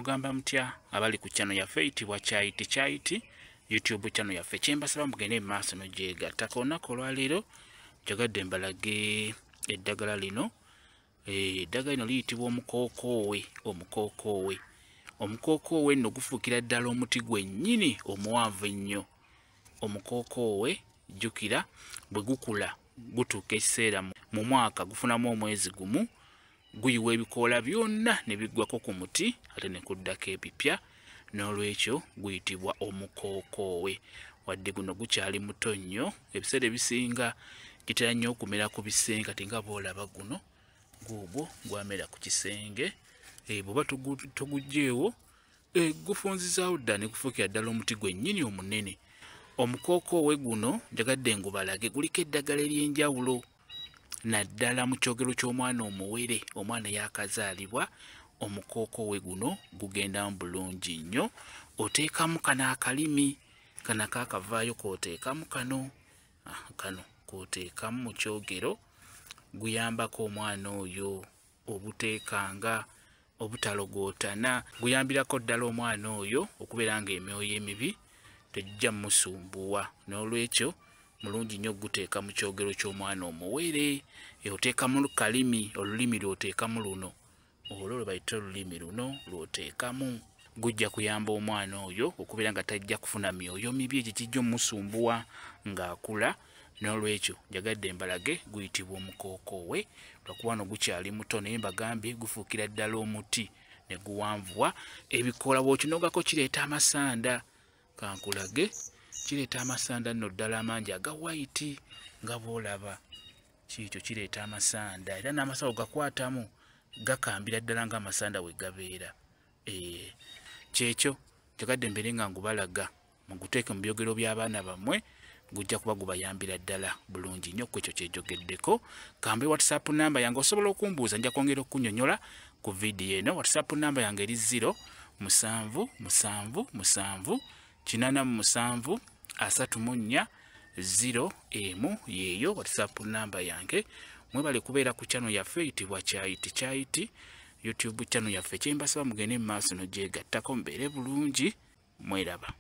mugamba mutya abali ku channel yaffe eyitibwa Kyaiti YouTube channel yaffe kyembasaba mugende mu maaso nojegatta olunaku olwaleero njogadde mbalage eddagala lino. Eddagala lino liyitibwa omukokoowe nno gufuukira ddala omuti gwennyini omuwanvu ennyo. Omukokoowe jjukira bwe gukula gutuuka ekiseera mu mwaka gufunamu omwezi gumu, guyiwa ebikoola byonna ne biggwako ku muti ate ne kuddako ebipya, n'olwekyo guyitibwa omukokoowe. Wadde guno gukyali muto nnyo, ebiseera ebisinga gitera nnyo okumera ku bisenge, kati nga bw'olaba guno guugwo gwamera ku kisenge. Bw'oba toguggyeewo gufunzizaawo ddala ne gufuukira ddala omuti gwennyini omunene. Omukokoowe guno njagadde ngubalage guliko eddagala ery'enjawulo naddala mu kyogero ky'omwana omuwere, omwana yaakazaalibwa. Omukokoowe guno gugendamu bulungi nnyo. Oteekamu kano akalimi, kano akaakavaayo k'oteekamu kano k'oteekamu mu kyogero, guyambako omwana oyo obuteekanga obutalogootana, guyambirako ddala omwana oyo okubeera nga emyoyo emibi tejja musumbuwa. N'olwekyo mulungi nnyo guteeka mu kyogero ky'omwana omuwere. Oteekamu kalimi, olulimi lw'oteekamu luno, olwo lwe bayita olulimi luno lw'oteekamu. Gujja kuyamba omwana oyo okubeera nga tajja kufuna myoyo mibi egyo kijja omusumbuwa ng'akula. N'olwekyo njagadde mbalage guyitibwa omukokoowe, lwakuba wano gukyali muto naye mbagambye gufuukira ddala omuti ne guwanvuwa. Ebikoola bw'okinogako kireeta amasanda, kankulage kireeta amasanda nno ddala amangi aga white nga bw'olaba. Kiikyo kireeta amasanda era n'amasawo gakwatamu gakambira ddala ng'amasanda bwe gabeera. Kyekyo njagadde mbeere nga ngubalaga muguteeke mu byogero by'abaana bammwe, gujja kuba gubayambira ddala bulungi nnyo. Ku ekyo kyejogeddeko kambe WhatsApp namba yange osobola okumbuuza, nja kwongera okunnyonnyola ku vidiyo eno. WhatsApp namba yange eri 07778734 yeeyo WhatsApp namba yange. Mwebale kubeera ku channel yaffe eyitibwa Kyaiti YouTube channel yaffe kyembasaba mugende mu maaso nojegattako mbeere bulungi. Mweraba.